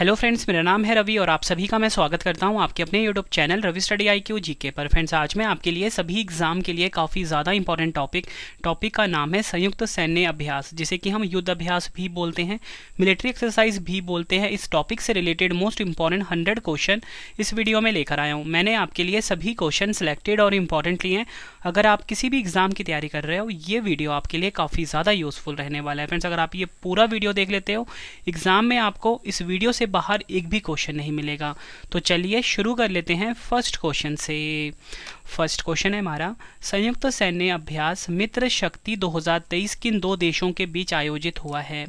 Hello friends, मेरा नाम है रवि और आप सभी का मैं स्वागत करता हूं आपके अपने YouTube channel Ravi study IQ GK पर। फ्रेंड्स, आज मैं आपके लिए सभी एग्जाम के लिए काफ़ी ज़्यादा इंपॉर्टेंट टॉपिक का नाम है संयुक्त सैन्य अभ्यास, जिसे कि हम युद्ध अभ्यास भी बोलते हैं, मिलिट्री एक्सरसाइज भी बोलते हैं। इस टॉपिक से रिलेटेड मोस्ट इंपॉर्टेंट 100 क्वेश्चन इस वीडियो में लेकर आया हूँ। मैंने आपके लिए सभी क्वेश्चन सिलेक्टेड और इम्पॉर्टेंट लिए हैं। अगर आप किसी भी एग्जाम की तैयारी कर रहे हो, ये वीडियो आपके लिए काफ़ी ज़्यादा यूजफुल रहने वाला है। फ्रेंड्स, अगर आप ये पूरा वीडियो देख लेते हो, एग्जाम में आपको इस वीडियो से बाहर एक भी क्वेश्चन नहीं मिलेगा। तो चलिए शुरू कर लेते हैं फर्स्ट क्वेश्चन से। फर्स्ट क्वेश्चन है हमारा, संयुक्त सैन्य अभ्यास मित्र शक्ति 2023 किन दो देशों के बीच आयोजित हुआ है?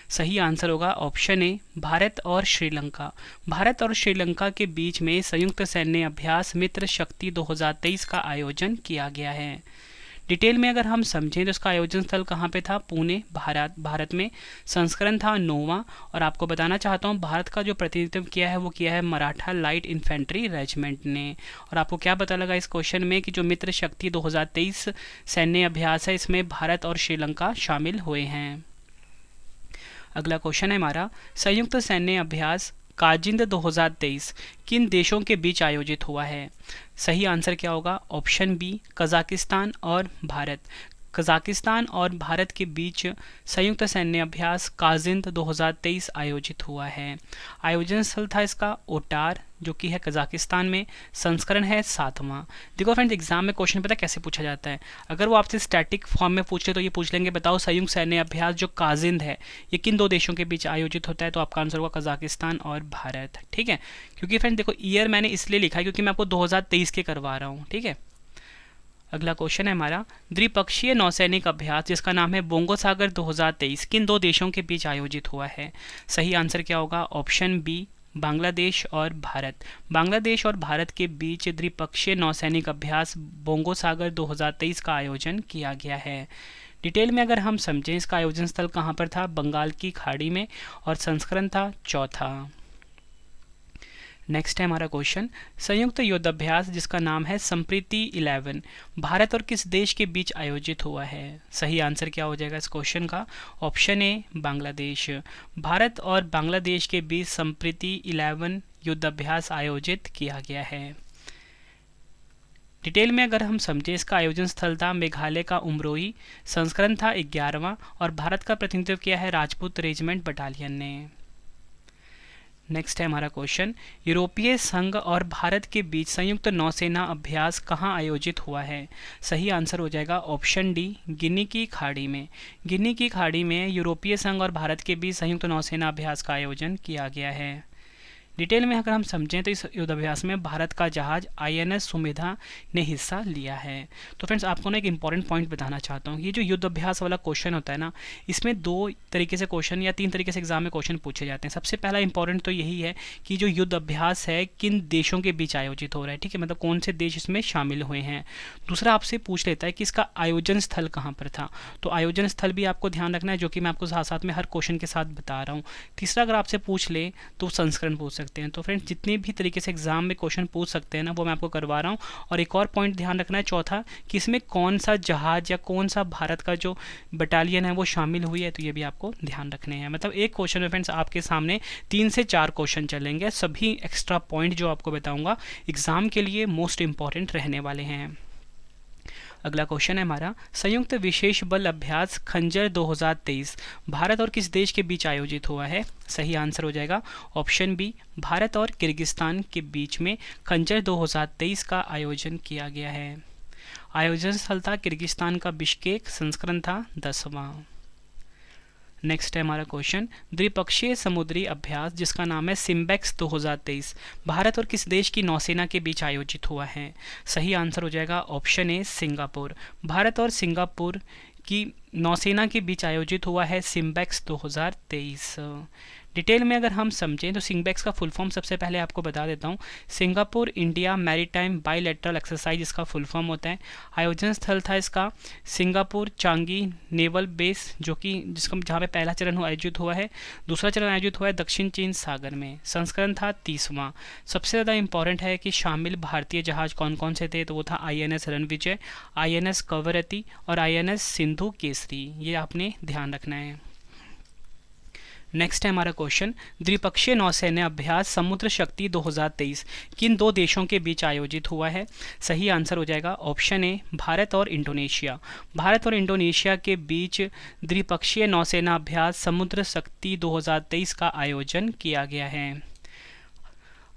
सही आंसर होगा ऑप्शन ए, भारत और श्रीलंका। भारत और श्रीलंका के बीच में संयुक्त सैन्य अभ्यास मित्र शक्ति 2023 का आयोजन किया गया है। डिटेल में अगर हम समझें तो इसका आयोजन स्थल कहाँ पे था? पुणे, भारत में। संस्करण था 9वां। और आपको बताना चाहता हूँ, भारत का जो प्रतिनिधित्व किया है वो किया है मराठा लाइट इन्फेंट्री रेजिमेंट ने। और आपको क्या पता लगा इस क्वेश्चन में कि जो मित्र शक्ति 2023 सैन्य अभ्यास है, इसमें भारत और श्रीलंका शामिल हुए हैं। अगला क्वेश्चन है हमारा, संयुक्त सैन्य अभ्यास काजिंद 2023 किन देशों के बीच आयोजित हुआ है? सही आंसर क्या होगा? ऑप्शन बी, कजाकिस्तान और भारत। कजाकिस्तान और भारत के बीच संयुक्त सैन्य अभ्यास काजिंद 2023 आयोजित हुआ है। आयोजन स्थल था इसका ओटार, जो कि है कजाकिस्तान में। संस्करण है 7वां। देखो फ्रेंड्स, एग्जाम में क्वेश्चन पता कैसे पूछा जाता है? अगर वो आपसे स्टैटिक फॉर्म में पूछ ले तो ये पूछ लेंगे, बताओ संयुक्त सैन्य अभ्यास जो काजिंद है ये किन दो देशों के बीच आयोजित होता है? तो आपका आंसर होगा कजाकिस्तान और भारत। ठीक है, क्योंकि फ्रेंड्स देखो, ईयर मैंने इसलिए लिखा है क्योंकि मैं आपको 2023 के करवा रहा हूँ। ठीक है, अगला क्वेश्चन है हमारा, द्विपक्षीय नौसैनिक अभ्यास जिसका नाम है बोंगो सागर 2023 किन दो देशों के बीच आयोजित हुआ है? सही आंसर क्या होगा? ऑप्शन बी, बांग्लादेश और भारत। बांग्लादेश और भारत के बीच द्विपक्षीय नौसैनिक अभ्यास बोंगो सागर 2023 का आयोजन किया गया है। डिटेल में अगर हम समझें, इसका आयोजन स्थल कहाँ पर था? बंगाल की खाड़ी में। और संस्करण था 4था। नेक्स्ट है हमारा क्वेश्चन, संयुक्त युद्धाभ्यास जिसका नाम है संप्रीति 11 भारत और किस देश के बीच आयोजित हुआ है? सही आंसर क्या हो जाएगा इस क्वेश्चन का? Option A, Bangladesh. भारत और बांग्लादेश के बीच संप्रीति 11 युद्धाभ्यास आयोजित किया गया है। डिटेल में अगर हम समझें, इसका आयोजन स्थल था मेघालय का उमरोई। संस्करण था 11वां। और भारत का प्रतिनिधित्व किया है राजपूत रेजिमेंट बटालियन ने। नेक्स्ट है हमारा क्वेश्चन, यूरोपीय संघ और भारत के बीच संयुक्त नौसेना अभ्यास कहाँ आयोजित हुआ है? सही आंसर हो जाएगा ऑप्शन डी, गिनी की खाड़ी में। गिनी की खाड़ी में यूरोपीय संघ और भारत के बीच संयुक्त नौसेना अभ्यास का आयोजन किया गया है। डिटेल में अगर हम समझें तो इस युद्धाभ्यास में भारत का जहाज INS सुमेधा ने हिस्सा लिया है। तो फ्रेंड्स, आपको ना एक इंपॉर्टेंट पॉइंट बताना चाहता हूँ, ये जो युद्धाभ्यास वाला क्वेश्चन होता है ना, इसमें दो तरीके से क्वेश्चन या तीन तरीके से एग्जाम में क्वेश्चन पूछे जाते हैं। सबसे पहला इंपॉर्टेंट तो यही है कि जो युद्ध अभ्यास है किन देशों के बीच आयोजित हो रहा है। ठीक है, मतलब कौन से देश इसमें शामिल हुए हैं। दूसरा आपसे पूछ लेता है कि इसका आयोजन स्थल कहाँ पर था। तो आयोजन स्थल भी आपको ध्यान रखना है, जो कि मैं आपको साथ साथ में हर क्वेश्चन के साथ बता रहा हूँ। तीसरा अगर आपसे पूछ ले तो संस्करण पूछ सकते हैं। तो फ्रेंड्स, जितने भी तरीके से एग्जाम में क्वेश्चन पूछ सकते हैं ना, वो मैं आपको करवा रहा हूँ। और एक और पॉइंट ध्यान रखना है, चौथा, कि इसमें कौन सा जहाज या कौन सा भारत का जो बटालियन है वो शामिल हुई है, तो ये भी आपको ध्यान रखने हैं। मतलब एक क्वेश्चन में फ्रेंड्स आपके सामने 3 से 4 क्वेश्चन चलेंगे। सभी एक्स्ट्रा पॉइंट जो आपको बताऊंगा एग्जाम के लिए मोस्ट इंपॉर्टेंट रहने वाले हैं। अगला क्वेश्चन है हमारा, संयुक्त विशेष बल अभ्यास खंजर 2023 भारत और किस देश के बीच आयोजित हुआ है? सही आंसर हो जाएगा ऑप्शन बी, भारत और किर्गिस्तान के बीच में खंजर 2023 का आयोजन किया गया है। आयोजन स्थल था किर्गिस्तान का बिश्केक। संस्करण था 10वां। नेक्स्ट है हमारा क्वेश्चन, द्विपक्षीय समुद्री अभ्यास जिसका नाम है सिम्बेक्स 2023 भारत और किस देश की नौसेना के बीच आयोजित हुआ है? सही आंसर हो जाएगा ऑप्शन ए, सिंगापुर। भारत और सिंगापुर की नौसेना के बीच आयोजित हुआ है सिम्बेक्स 2023। डिटेल में अगर हम समझें तो सिम्बेक्स का फुल फॉर्म सबसे पहले आपको बता देता हूँ, Singapore India maritime bilateral exercise इसका फुल फॉर्म होता है। आयोजन स्थल था इसका सिंगापुर चांगी नेवल बेस, जो कि जिसका जहाँ पे पहला चरण आयोजित हुआ है। दूसरा चरण आयोजित हुआ है दक्षिण चीन सागर में। संस्करण था 30वां। सबसे ज़्यादा इंपॉर्टेंट है कि शामिल भारतीय जहाज कौन कौन से थे, तो वो था INS रणविजय, INS कवरती और INS सिंधु केसरी। ये आपने ध्यान रखना है। नेक्स्ट है हमारा क्वेश्चन, द्विपक्षीय नौसैन्य अभ्यास समुद्र शक्ति 2023 किन दो देशों के बीच आयोजित हुआ है? सही आंसर हो जाएगा ऑप्शन ए भारत और इंडोनेशिया। भारत और इंडोनेशिया के बीच द्विपक्षीय नौसेना अभ्यास समुद्र शक्ति 2023 का आयोजन किया गया है।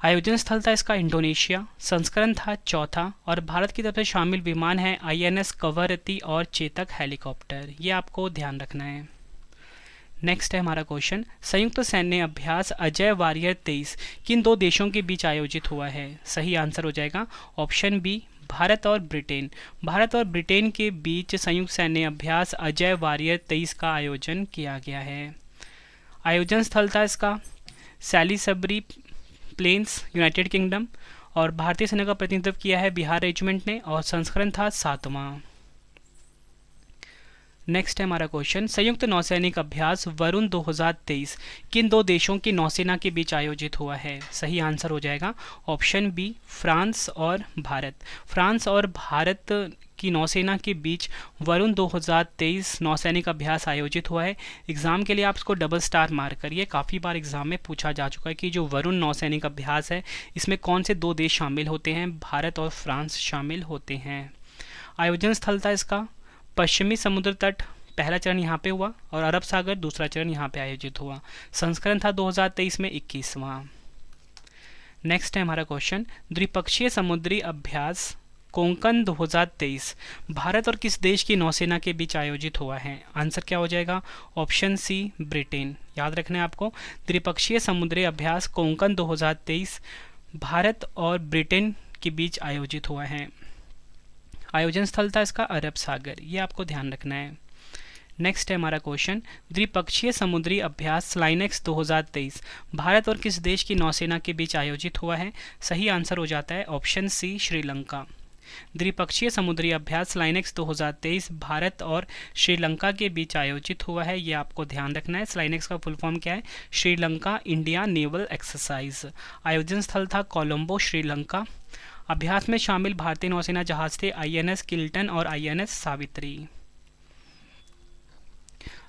आयोजन स्थल था इसका इंडोनेशिया, संस्करण था चौथा और भारत की तरफ से शामिल विमान है INS कवरत्ती और चेतक हेलीकॉप्टर। ये आपको ध्यान रखना है। नेक्स्ट है हमारा क्वेश्चन, संयुक्त सैन्य अभ्यास अजय वारियर 23 किन दो देशों के बीच आयोजित हुआ है? सही आंसर हो जाएगा ऑप्शन बी भारत और ब्रिटेन। भारत और ब्रिटेन के बीच संयुक्त सैन्य अभ्यास अजय वारियर 23 का आयोजन किया गया है। आयोजन स्थल था इसका सैलिसबरी प्लेन्स, यूनाइटेड किंगडम और भारतीय सेना का प्रतिनिधित्व किया है बिहार रेजिमेंट ने और संस्करण था 7वां। नेक्स्ट है हमारा क्वेश्चन, संयुक्त नौसैनिक अभ्यास वरुण 2023 किन दो देशों की नौसेना के बीच आयोजित हुआ है? सही आंसर हो जाएगा ऑप्शन बी फ्रांस और भारत। फ्रांस और भारत की नौसेना के बीच वरुण 2023 नौसैनिक अभ्यास आयोजित हुआ है। एग्जाम के लिए आप इसको डबल स्टार मार्क करिए, काफ़ी बार एग्जाम में पूछा जा चुका है कि जो वरुण नौसैनिक अभ्यास है इसमें कौन से दो देश शामिल होते हैं? भारत और फ्रांस शामिल होते हैं। आयोजन स्थल था इसका पश्चिमी समुद्र तट, पहला चरण यहाँ पे हुआ और अरब सागर दूसरा चरण यहाँ पे आयोजित हुआ। संस्करण था 2023 में 21वां। नेक्स्ट है हमारा क्वेश्चन, द्विपक्षीय समुद्री अभ्यास कोंकण 2023 भारत और किस देश की नौसेना के बीच आयोजित हुआ है? आंसर क्या हो जाएगा ऑप्शन सी ब्रिटेन। याद रखना है आपको, द्विपक्षीय समुद्री अभ्यास कोंकण 2023 भारत और ब्रिटेन के बीच आयोजित हुआ है। आयोजन स्थल था इसका अरब सागर, ये आपको ध्यान रखना है। नेक्स्ट है हमारा क्वेश्चन, द्विपक्षीय समुद्री अभ्यास स्लाइनेक्स 2023 भारत और किस देश की नौसेना के बीच आयोजित हुआ है? सही आंसर हो जाता है ऑप्शन सी श्रीलंका। द्विपक्षीय समुद्री अभ्यास स्लाइनेक्स 2023 भारत और श्रीलंका के बीच आयोजित हुआ है, ये आपको ध्यान रखना है। स्लाइनेक्स का फुल फॉर्म क्या है? Sri Lanka India naval exercise. आयोजन स्थल था कोलंबो श्रीलंका। अभ्यास में शामिल भारतीय नौसेना जहाज थे INS किल्टन और INS सावित्री।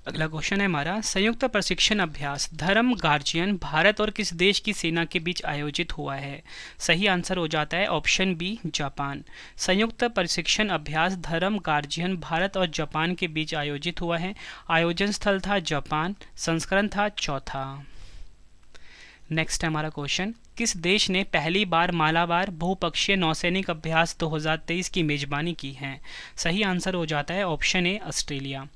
अगला क्वेश्चन है हमारा, संयुक्त प्रशिक्षण अभ्यास धर्म गार्जियन भारत और किस देश की सेना के बीच आयोजित हुआ है? सही आंसर हो जाता है ऑप्शन बी जापान। संयुक्त प्रशिक्षण अभ्यास धर्म गार्जियन भारत और जापान के बीच आयोजित हुआ है। आयोजन स्थल था जापान, संस्करण था चौथा। नेक्स्ट है हमारा क्वेश्चन, किस देश ने पहली बार मालाबार बहुपक्षीय नौसैनिक अभ्यास 2023 की मेजबानी की है? सही आंसर हो जाता है ऑप्शन ए ऑस्ट्रेलिया।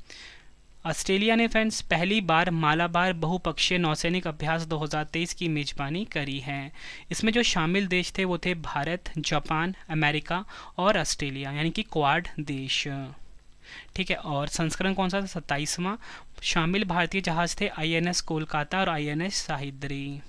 ऑस्ट्रेलिया ने फ्रेंड्स पहली बार मालाबार बहुपक्षीय नौसैनिक अभ्यास 2023 की मेजबानी करी है। इसमें जो शामिल देश थे वो थे भारत, जापान, अमेरिका और ऑस्ट्रेलिया, यानी कि क्वाड देश। ठीक है, और संस्करण कौन सा था? 27वां। शामिल भारतीय जहाज थे INS कोलकाता और INS साहिद्री।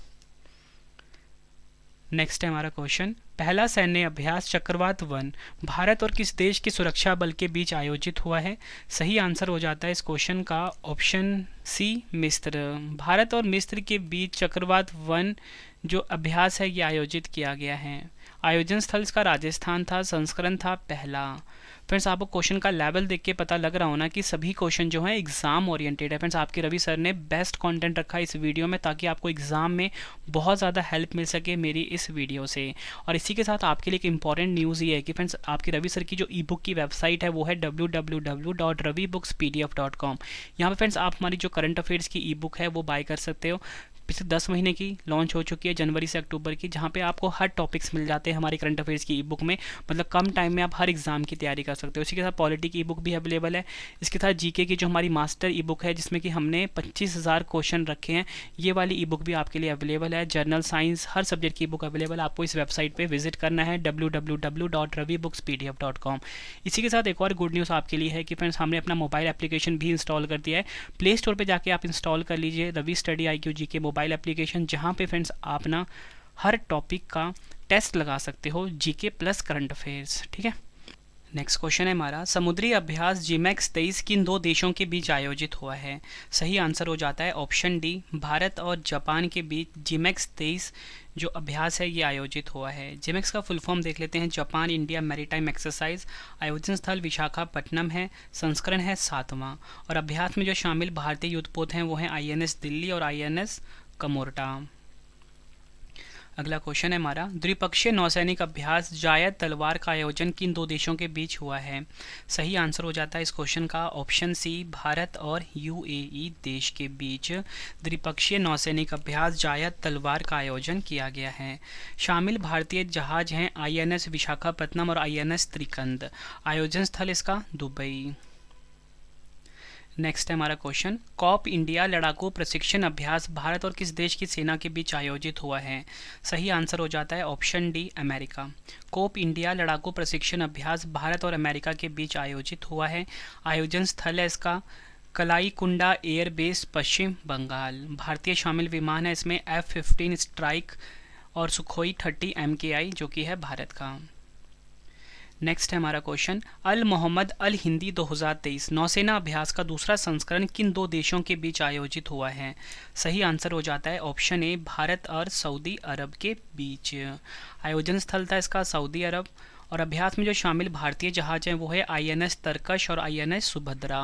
नेक्स्ट है हमारा क्वेश्चन, पहला सैन्य अभ्यास चक्रवात 1 भारत और किस देश की सुरक्षा बल के बीच आयोजित हुआ है? सही आंसर हो जाता है इस क्वेश्चन का ऑप्शन सी मिस्र। भारत और मिस्र के बीच चक्रवात 1 जो अभ्यास है ये आयोजित किया गया है। आयोजन स्थल इसका राजस्थान था, संस्करण था पहला। फ्रेंड्स आपको क्वेश्चन का लेवल देख के पता लग रहा होना कि सभी क्वेश्चन जो है एग्जाम ओरिएंटेड है। फ्रेंड्स आपके रवि सर ने बेस्ट कंटेंट रखा है इस वीडियो में ताकि आपको एग्जाम में बहुत ज़्यादा हेल्प मिल सके मेरी इस वीडियो से। और इसी के साथ आपके लिए एक इंपॉर्टेंट न्यूज़ ये है कि फ्रेंड्स आपकी रवि सर की जो ई बुक की वेबसाइट है वो है www.ravibookspdf.com। यहाँ पर फ्रेंड्स आप हमारी जो करंट अफेयर्स की ई बुक है वो बाय कर सकते हो। पिछले 10 महीने की लॉन्च हो चुकी है, जनवरी से अक्टूबर की, जहाँ पे आपको हर टॉपिक्स मिल जाते हैं हमारी करंट अफेयर्स की ई बुक में। मतलब कम टाइम में आप हर एग्जाम की तैयारी कर सकते हो। इसी के साथ पॉलिटी की ई बुक भी अवेलेबल है। इसके साथ जीके की जो हमारी मास्टर ई बुक है जिसमें कि हमने 25,000 क्वेश्चन रखे हैं, ये वाली ई बुक भी आपके लिए अवेलेबल है। जर्नल साइंस हर सब्जेक्ट की ई बुक अवेलेबल है। आपको इस वेबसाइट पर विजिट करना है www.ravibookspdf.com। इसी के साथ एक और गुड न्यूज़ आपके लिए है कि फ्रेंड्स हमने अपना मोबाइल एप्लीकेशन भी इंस्टॉल कर दिया है। प्ले स्टोर पर जाके आप इंस्टॉल कर लीजिए Ravi study IQ GK mobile application, जहाँ पे फ्रेंड्स आप ना हर टॉपिक का टेस्ट लगा सकते हो, जीके प्लस करंट अफेयर्स। ठीक है, नेक्स्ट क्वेश्चन है हमारा, समुद्री अभ्यास जिमैक्स 23 किन दो देशों के बीच आयोजित हुआ है? सही आंसर हो जाता है ऑप्शन डी, भारत और जापान के बीच जिमैक्स 23 जो अभ्यास है ये आयोजित हुआ है। जिमैक्स का फुल फॉर्म देख लेते हैं, जापान इंडिया मैरीटाइम एक्सरसाइज। आयोजन स्थल विशाखापट्टनम है, संस्करण है 7वां। और अभ्यास में जो शामिल भारतीय युद्धपोत हैं वो हैं INS दिल्ली और INS कमोरटा। अगला क्वेश्चन है हमारा, द्विपक्षीय नौसैनिक अभ्यास जायद तलवार का आयोजन किन दो देशों के बीच हुआ है? सही आंसर हो जाता है इस क्वेश्चन का ऑप्शन सी, भारत और UAE देश के बीच द्विपक्षीय नौसैनिक अभ्यास जायद तलवार का आयोजन किया गया है। शामिल भारतीय जहाज हैं INS विशाखापट्टनम और INS त्रिकंद। आयोजन स्थल इसका दुबई। नेक्स्ट है हमारा क्वेश्चन, कॉप इंडिया लड़ाकू प्रशिक्षण अभ्यास भारत और किस देश की सेना के बीच आयोजित हुआ है? सही आंसर हो जाता है option D, America. Cope India लड़ाकू प्रशिक्षण अभ्यास भारत और अमेरिका के बीच आयोजित हुआ है। आयोजन स्थल है इसका कलाईकुंडा एयरबेस, पश्चिम बंगाल। भारतीय शामिल विमान है इसमें F-15 स्ट्राइक और सुखोई 30 MKI जो कि है भारत का। नेक्स्ट है हमारा क्वेश्चन, अल मोहम्मद अल हिंदी 2023 नौसेना अभ्यास का दूसरा संस्करण किन दो देशों के बीच आयोजित हुआ है? सही आंसर हो जाता है ऑप्शन ए, भारत और सऊदी अरब के बीच। आयोजन स्थल था इसका सऊदी अरब। और अभ्यास में जो शामिल भारतीय जहाज हैं वो है INS तरकश और INS सुभद्रा।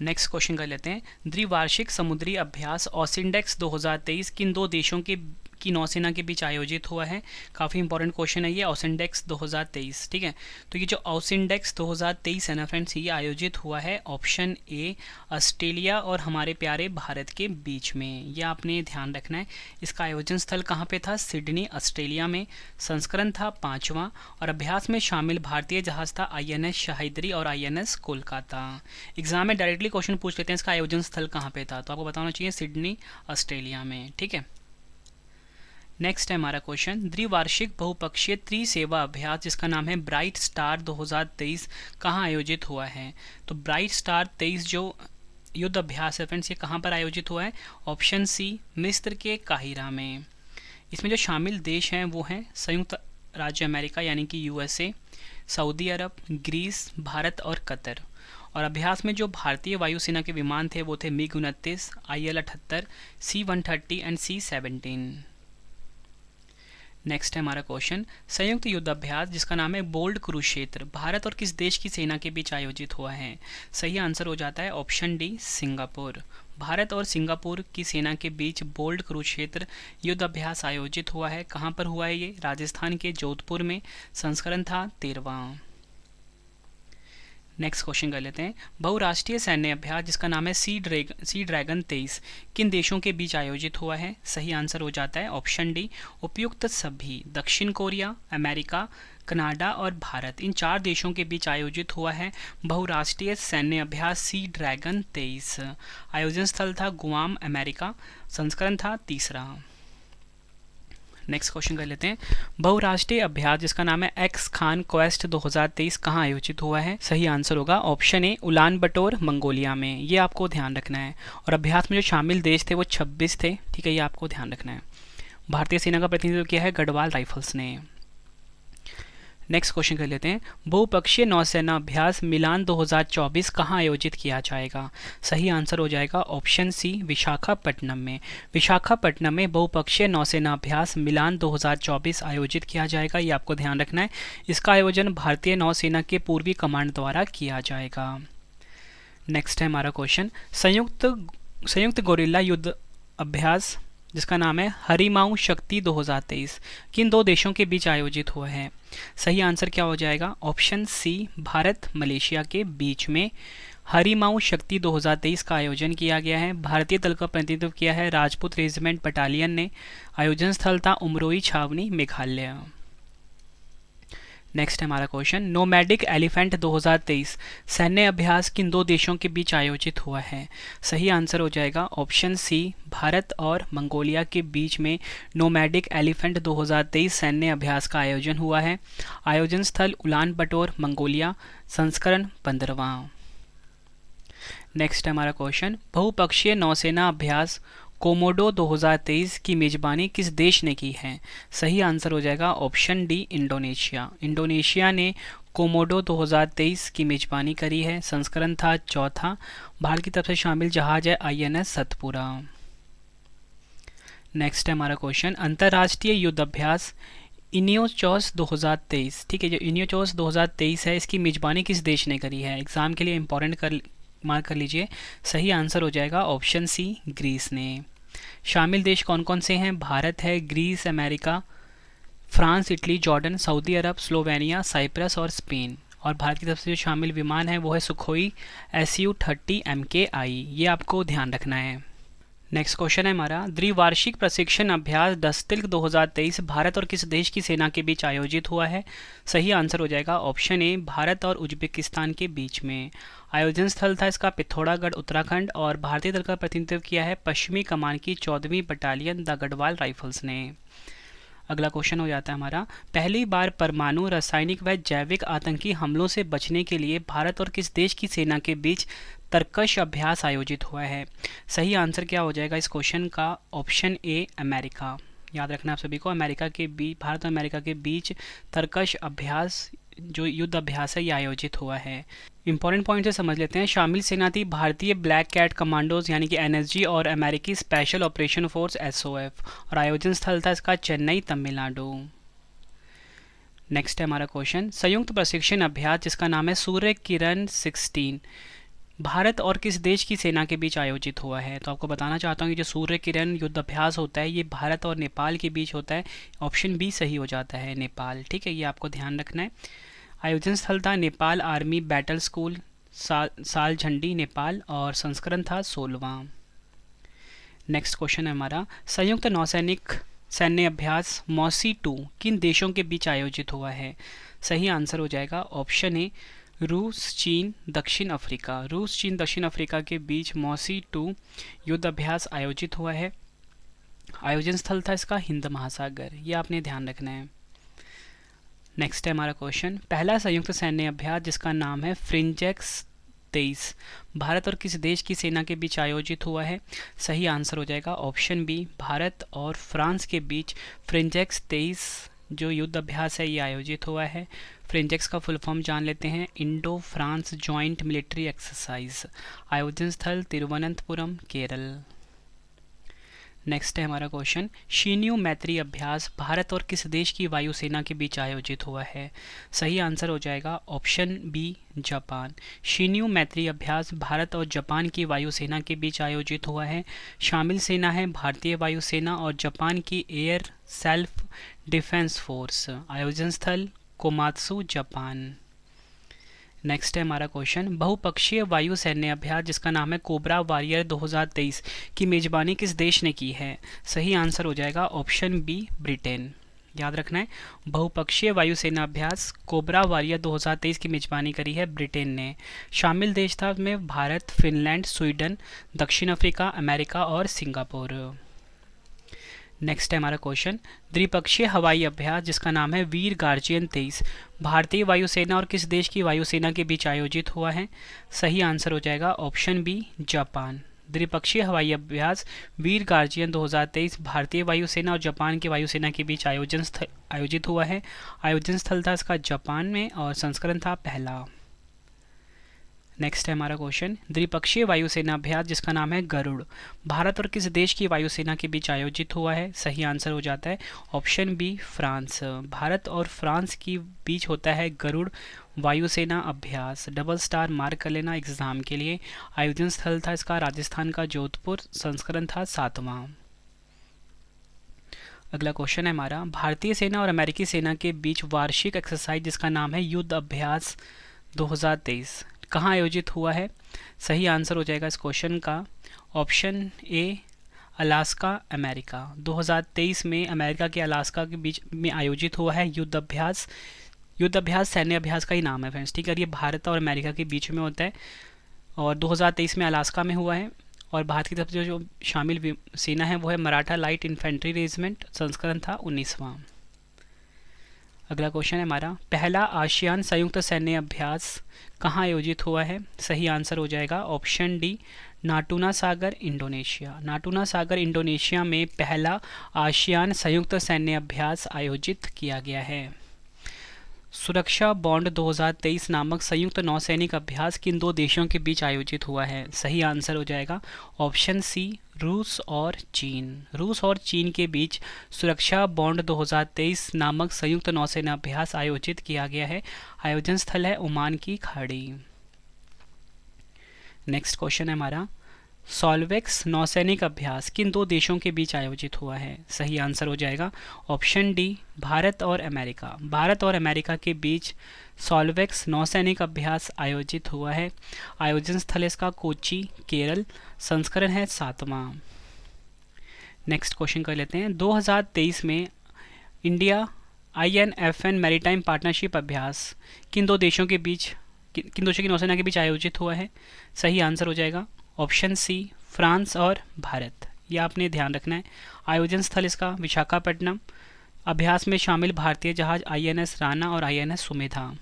नेक्स्ट क्वेश्चन कर लेते हैं, द्विवार्षिक समुद्री अभ्यास ओसिंडेक्स 2023 किन दो देशों की नौसेना के बीच आयोजित हुआ है? काफ़ी इंपॉर्टेंट क्वेश्चन है ये, ओसिंडेक्स 2023। ठीक है, तो ये जो ओसिंडेक्स 2023 है ना फ्रेंड्स, ये आयोजित हुआ है ऑप्शन ए, ऑस्ट्रेलिया और हमारे प्यारे भारत के बीच में। यह आपने ध्यान रखना है। इसका आयोजन स्थल कहाँ पे था? सिडनी, ऑस्ट्रेलिया में। संस्करण था 5वां। और अभ्यास में शामिल भारतीय जहाज था INS शाहिदरी और INS कोलकाता। एग्जाम में डायरेक्टली क्वेश्चन पूछ लेते हैं इसका आयोजन स्थल कहाँ पे था, तो आपको बताना चाहिए सिडनी, ऑस्ट्रेलिया में। ठीक है, नेक्स्ट है हमारा क्वेश्चन, द्विवार्षिक बहुपक्षीय त्रिसेवा अभ्यास जिसका नाम है ब्राइट स्टार 2023 कहाँ आयोजित हुआ है? तो ब्राइट स्टार 23 जो युद्ध अभ्यास है फ्रेंड्स, ये कहाँ पर आयोजित हुआ है? ऑप्शन सी, मिस्र के काहिरा में। इसमें जो शामिल देश हैं वो हैं संयुक्त राज्य अमेरिका यानी कि USA, सऊदी अरब, ग्रीस, भारत और कतर। और अभ्यास में जो भारतीय वायुसेना के विमान थे वो थे MiG-29, IL-78, C-130 and C-17। Next है हमारा क्वेश्चन, संयुक्त युद्ध अभ्यास जिसका नाम है बोल्ड कुरुक्षेत्र भारत और किस देश की सेना के बीच आयोजित हुआ है? सही आंसर हो जाता है ऑप्शन डी, सिंगापुर। भारत और सिंगापुर की सेना के बीच बोल्ड कुरुक्षेत्र युद्ध अभ्यास आयोजित हुआ है। कहाँ पर हुआ है ये? राजस्थान के जोधपुर में। संस्करण था 13वां। नेक्स्ट क्वेश्चन कर लेते हैं, बहुराष्ट्रीय सैन्य अभ्यास जिसका नाम है सी ड्रैगन 23 किन देशों के बीच आयोजित हुआ है? सही आंसर हो जाता है ऑप्शन डी, उपयुक्त सभी। दक्षिण कोरिया, अमेरिका, कनाडा और भारत, इन 4 देशों के बीच आयोजित हुआ है बहुराष्ट्रीय सैन्य अभ्यास सी ड्रैगन 23। आयोजन स्थल था गुआम, अमेरिका। संस्करण था 3रा। नेक्स्ट क्वेश्चन कर लेते हैं, बहुराष्ट्रीय अभ्यास जिसका नाम है एक्स खान क्वेस्ट 2023 कहाँ आयोजित हुआ है? सही आंसर होगा ऑप्शन ए, उलान बटोर, मंगोलिया में। ये आपको ध्यान रखना है। और अभ्यास में जो शामिल देश थे वो 26 थे। ठीक है, ये आपको ध्यान रखना है। भारतीय सेना का प्रतिनिधित्व किया है गढ़वाल राइफल्स ने। नेक्स्ट क्वेश्चन कर लेते हैं, बहुपक्षीय नौसेना अभ्यास मिलान 2024 कहाँ आयोजित किया जाएगा? सही आंसर हो जाएगा ऑप्शन सी, विशाखापट्टनम में। विशाखापट्टनम में बहुपक्षीय नौसेना अभ्यास मिलान 2024 आयोजित किया जाएगा। ये आपको ध्यान रखना है। इसका आयोजन भारतीय नौसेना के पूर्वी कमांड द्वारा किया जाएगा। नेक्स्ट है हमारा क्वेश्चन, संयुक्त गोरिल्ला युद्ध अभ्यास जिसका नाम है हरिमाऊ शक्ति 2023 किन 2 देशों के बीच आयोजित हुआ है? सही आंसर क्या हो जाएगा? ऑप्शन सी, भारत मलेशिया के बीच में हरिमाऊ शक्ति 2023 का आयोजन किया गया है। भारतीय दल का प्रतिनिधित्व किया है राजपूत रेजिमेंट बटालियन ने। आयोजन स्थल था उमरोई छावनी, मेघालय। नेक्स्ट है हमारा क्वेश्चन, नोमैडिक एलिफेंट 2023 सैन्य अभ्यास किन 2 देशों के बीच आयोजित हुआ है? सही आंसर हो जाएगा ऑप्शन सी, भारत और मंगोलिया के बीच में नोमैडिक एलिफेंट 2023 सैन्य अभ्यास का आयोजन हुआ है। आयोजन स्थल उलान बटोर, मंगोलिया। संस्करण 15वां। नेक्स्ट है हमारा क्वेश्चन, बहुपक्षीय नौसेना अभ्यास कोमोडो 2023 की मेजबानी किस देश ने की है? सही आंसर हो जाएगा ऑप्शन डी, इंडोनेशिया। इंडोनेशिया ने कोमोडो 2023 की मेजबानी करी है। संस्करण था चौथा। भारत की तरफ से शामिल जहाज है INS सतपुरा। नेक्स्ट है हमारा क्वेश्चन, अंतर्राष्ट्रीय युद्ध अभ्यास इनियोचोस 2023, ठीक है, जो इनियोचोस 2023 है इसकी मेजबानी किस देश ने करी है? एग्जाम के लिए इंपॉर्टेंट मार्क कर लीजिए। सही आंसर हो जाएगा ऑप्शन सी, ग्रीस ने। शामिल देश कौन कौन से हैं? भारत है, Greece, America, France, Italy, Jordan, सऊदी अरब, स्लोवेनिया, साइप्रस और स्पेन। और भारत की तरफ से जो शामिल विमान है वो है सुखोई Su-30 MKI। ये आपको ध्यान रखना है। नेक्स्ट क्वेश्चन है हमारा, द्विवार्षिक प्रशिक्षण अभ्यास दस्तल्क 2023 भारत और किस देश की सेना के बीच आयोजित हुआ है? सही आंसर हो जाएगा ऑप्शन ए, भारत और उज्बेकिस्तान के बीच में। आयोजन स्थल था इसका पिथौरागढ़, उत्तराखंड, और भारतीय दल का प्रतिनिधित्व किया है पश्चिमी कमान की 14वीं बटालियन द गढ़वाल राइफल्स ने। अगला क्वेश्चन हो जाता है हमारा, पहली बार परमाणु, रासायनिक व जैविक आतंकी हमलों से बचने के लिए भारत और किस देश की सेना के बीच तर्कश अभ्यास आयोजित हुआ है? सही आंसर क्या हो जाएगा इस क्वेश्चन का? Option A, America. याद रखना आप सभी को, अमेरिका के बीच, भारत और अमेरिका के बीच तर्कश अभ्यास, जो युद्ध अभ्यास है, ये आयोजित हुआ है। इंपॉर्टेंट पॉइंट से समझ लेते हैं। शामिल सेना थी भारतीय ब्लैक कैट कमांडोज यानी कि NSG और अमेरिकी स्पेशल ऑपरेशन फोर्स SOF, और आयोजन स्थल था इसका चेन्नई, तमिलनाडु। नेक्स्ट है हमारा क्वेश्चन, संयुक्त प्रशिक्षण अभ्यास जिसका नाम है सूर्य किरण 16 भारत और किस देश की सेना के बीच आयोजित हुआ है? तो आपको बताना चाहता हूँ कि जो सूर्य किरण युद्ध अभ्यास होता है ये भारत और नेपाल के बीच होता है। ऑप्शन बी सही हो जाता है, नेपाल, ठीक है, ये आपको ध्यान रखना है। आयोजन स्थल था नेपाल आर्मी बैटल स्कूल, साल झंडी, नेपाल, और संस्करण था 16वां। नेक्स्ट क्वेश्चन है हमारा, संयुक्त नौसैनिक सैन्य अभ्यास मौसी 2 किन देशों के बीच आयोजित हुआ है? सही आंसर हो जाएगा ऑप्शन ए, रूस, चीन, दक्षिण अफ्रीका। रूस, चीन, दक्षिण अफ्रीका के बीच मौसी 2 युद्ध अभ्यास आयोजित हुआ है। आयोजन स्थल था इसका हिंद महासागर, ये आपने ध्यान रखना है। नेक्स्ट है हमारा क्वेश्चन, पहला संयुक्त सैन्य अभ्यास जिसका नाम है फ्रिंजेक्स 23 भारत और किस देश की सेना के बीच आयोजित हुआ है? सही आंसर हो जाएगा ऑप्शन बी, भारत और फ्रांस के बीच फ्रिंजेक्स 23 जो युद्ध अभ्यास है ये आयोजित हुआ है। फ्रिंजेक्स का फुल फॉर्म जान लेते हैं, Indo France joint military exercise. आयोजन स्थल तिरुवनंतपुरम, केरल। नेक्स्ट है हमारा क्वेश्चन, शीन्यू मैत्री अभ्यास भारत और किस देश की वायुसेना के बीच आयोजित हुआ है? सही आंसर हो जाएगा ऑप्शन बी, जापान। शीन्यू मैत्री अभ्यास भारत और जापान की वायुसेना के बीच आयोजित हुआ है। शामिल सेना है भारतीय वायुसेना और जापान की एयर सेल्फ डिफेंस फोर्स। आयोजन स्थल कोमात्सु, जापान। नेक्स्ट है हमारा क्वेश्चन, बहुपक्षीय वायु सैन्य अभ्यास जिसका नाम है कोबरा वॉरियर 2023 की मेजबानी किस देश ने की है? सही आंसर हो जाएगा ऑप्शन बी, ब्रिटेन। याद रखना है, बहुपक्षीय वायुसेना अभ्यास कोबरा वॉरियर 2023 की मेजबानी करी है ब्रिटेन ने। शामिल देश था में भारत, फिनलैंड, स्वीडन, दक्षिण अफ्रीका, अमेरिका और सिंगापुर। नेक्स्ट है हमारा क्वेश्चन, द्विपक्षीय हवाई अभ्यास जिसका नाम है वीर गार्जियन 23 भारतीय वायुसेना और किस देश की वायुसेना के बीच आयोजित हुआ है? सही आंसर हो जाएगा ऑप्शन बी, जापान। द्विपक्षीय हवाई अभ्यास वीर गार्जियन 2023 भारतीय वायुसेना और जापान की वायुसेना के बीच आयोजित हुआ है। आयोजन स्थल था इसका जापान में और संस्करण था पहला। नेक्स्ट है हमारा क्वेश्चन, द्विपक्षीय वायुसेना अभ्यास जिसका नाम है गरुड़ भारत और किस देश की वायुसेना के बीच आयोजित हुआ है? सही आंसर हो जाता है ऑप्शन बी, फ्रांस। भारत और फ्रांस के बीच होता है गरुड़ वायुसेना अभ्यास। डबल स्टार मार्क कर लेना एग्जाम के लिए। आयोजन स्थल था इसका राजस्थान का जोधपुर, संस्करण था 7वां। अगला क्वेश्चन है हमारा, भारतीय सेना और अमेरिकी सेना के बीच वार्षिक एक्सरसाइज जिसका नाम है युद्ध अभ्यास 2023 कहाँ आयोजित हुआ है? सही आंसर हो जाएगा इस क्वेश्चन का ऑप्शन ए, अलास्का, अमेरिका। 2023 में अमेरिका के अलास्का के बीच में आयोजित हुआ है युद्ध अभ्यास। युद्ध अभ्यास सैन्य अभ्यास का ही नाम है फ्रेंड्स, ठीक है। ये भारत और अमेरिका के बीच में होता है और 2023 में अलास्का में हुआ है। और भारत की तरफ से जो शामिल सेना है वो है मराठा लाइट इन्फेंट्री रेजिमेंट, संस्करण था 19वां। अगला क्वेश्चन है हमारा, पहला आसियान संयुक्त सैन्य अभ्यास कहाँ आयोजित हुआ है? सही आंसर हो जाएगा ऑप्शन डी, नाटूना सागर, इंडोनेशिया। नाटूना सागर, इंडोनेशिया में पहला आसियान संयुक्त सैन्य अभ्यास आयोजित किया गया है। सुरक्षा बॉन्ड 2023 नामक संयुक्त नौसैनिक अभ्यास किन दो देशों के बीच आयोजित हुआ है? सही आंसर हो जाएगा ऑप्शन सी, रूस और चीन। रूस और चीन के बीच सुरक्षा बॉन्ड 2023 नामक संयुक्त नौसेना अभ्यास आयोजित किया गया है। आयोजन स्थल है ओमान की खाड़ी। नेक्स्ट क्वेश्चन है हमारा, सॉल्वेक्स नौसैनिक अभ्यास किन दो देशों के बीच आयोजित हुआ है? सही आंसर हो जाएगा ऑप्शन डी, भारत और अमेरिका। भारत और अमेरिका के बीच सॉल्वेक्स नौसैनिक अभ्यास आयोजित हुआ है। आयोजन स्थल इसका कोच्चि, केरल। संस्करण है 7वां। नेक्स्ट क्वेश्चन कर लेते हैं, 2023 में इंडिया INFN मैरीटाइम पार्टनरशिप अभ्यास किन दो देशों की नौसेना के बीच आयोजित हुआ है? सही आंसर हो जाएगा ऑप्शन सी, फ्रांस और भारत। यह आपने ध्यान रखना है। आयोजन स्थल इसका विशाखापट्टनम। अभ्यास में शामिल भारतीय जहाज INS राणा और INS सुमेधा।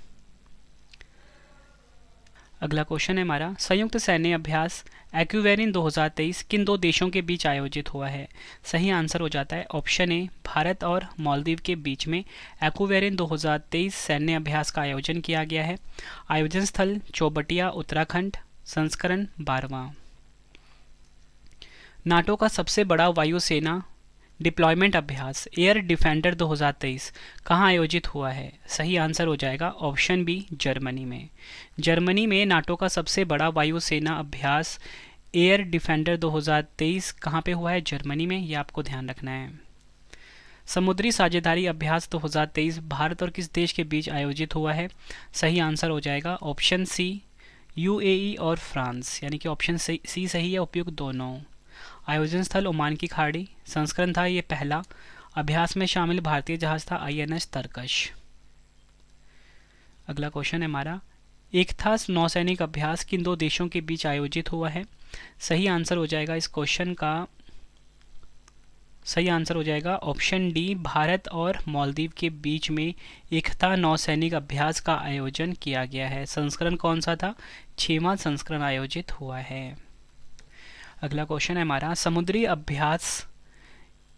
अगला क्वेश्चन है हमारा, संयुक्त सैन्य अभ्यास एक्वेरिन 2023 किन दो देशों के बीच आयोजित हुआ है? सही आंसर हो जाता है ऑप्शन ए, भारत और मालदीव के बीच में एक्वेरिन 2023 सैन्य अभ्यास का आयोजन किया गया है। आयोजन स्थल चौबटिया, उत्तराखंड। संस्करण 12वां। नाटो का सबसे बड़ा वायुसेना डिप्लॉयमेंट अभ्यास एयर डिफेंडर 2023 कहाँ आयोजित हुआ है? सही आंसर हो जाएगा ऑप्शन बी, जर्मनी में। जर्मनी में नाटो का सबसे बड़ा वायुसेना अभ्यास एयर डिफेंडर 2023 कहाँ पे हुआ है? जर्मनी में। ये आपको ध्यान रखना है। समुद्री साझेदारी अभ्यास 2023 भारत और किस देश के बीच आयोजित हुआ है? सही आंसर हो जाएगा ऑप्शन सी, UAE और फ्रांस, यानी कि ऑप्शन सी सही है, उपयुक्त दोनों। आयोजन स्थल ओमान की खाड़ी। संस्करण था ये पहला। अभ्यास में शामिल भारतीय जहाज था INS तरकश। अगला क्वेश्चन है हमारा, एकथास नौसैनिक अभ्यास किन दो देशों के बीच आयोजित हुआ है? सही आंसर हो जाएगा इस क्वेश्चन का, सही आंसर हो जाएगा ऑप्शन डी, भारत और मालदीव के बीच में एकता नौसैनिक अभ्यास का आयोजन किया गया है। संस्करण कौन सा था? 6वां संस्करण आयोजित हुआ है। अगला क्वेश्चन है हमारा, समुद्री अभ्यास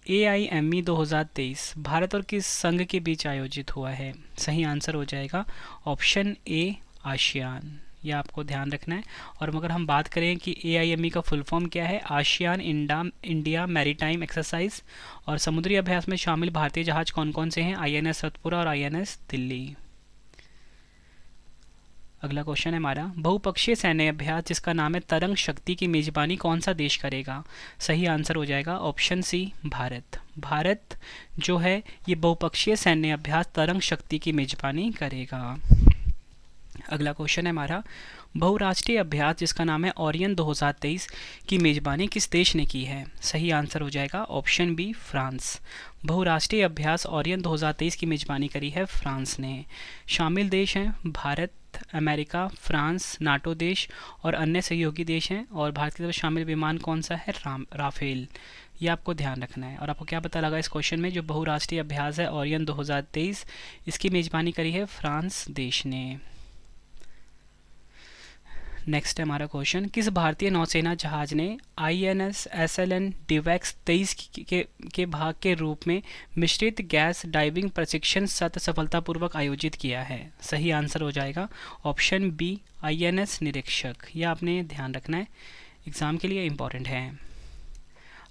AIME 2023 भारत और किस संघ के बीच आयोजित हुआ है? सही आंसर हो जाएगा ऑप्शन ए, आसियान। यह आपको ध्यान रखना है। और अगर हम बात करें कि AIME का फुल फॉर्म क्या है, आसियान इंडिया मैरीटाइम एक्सरसाइज। और समुद्री अभ्यास में शामिल भारतीय जहाज कौन कौन से हैं? INS सतपुरा और INS दिल्ली। अगला क्वेश्चन है हमारा, बहुपक्षीय सैन्य अभ्यास जिसका नाम है तरंग शक्ति की मेजबानी कौन सा देश करेगा? सही आंसर हो जाएगा ऑप्शन सी, भारत। भारत जो है ये बहुपक्षीय सैन्य अभ्यास तरंग शक्ति की मेजबानी करेगा। अगला क्वेश्चन है हमारा, बहुराष्ट्रीय अभ्यास जिसका नाम है ओरियन 2023 की मेजबानी किस देश ने की है? सही आंसर हो जाएगा ऑप्शन बी, फ्रांस। बहुराष्ट्रीय अभ्यास ओरियन 2023 की मेजबानी करी है फ्रांस ने। शामिल देश हैं भारत, अमेरिका, फ्रांस, नाटो देश और अन्य सहयोगी देश हैं। और भारत की तरफ शामिल विमान कौन सा है? राफेल। ये आपको ध्यान रखना है। और आपको क्या पता लगा इस क्वेश्चन में, जो बहुराष्ट्रीय अभ्यास है ओरियन 2023 इसकी मेजबानी करी है फ्रांस देश ने। नेक्स्ट है हमारा क्वेश्चन, किस भारतीय नौसेना जहाज ने INS SLN DIVEX 23 के भाग के रूप में मिश्रित गैस डाइविंग प्रशिक्षण सत्र सफलतापूर्वक आयोजित किया है? सही आंसर हो जाएगा ऑप्शन बी, INS निरीक्षक। यह आपने ध्यान रखना है, एग्जाम के लिए इम्पॉर्टेंट है।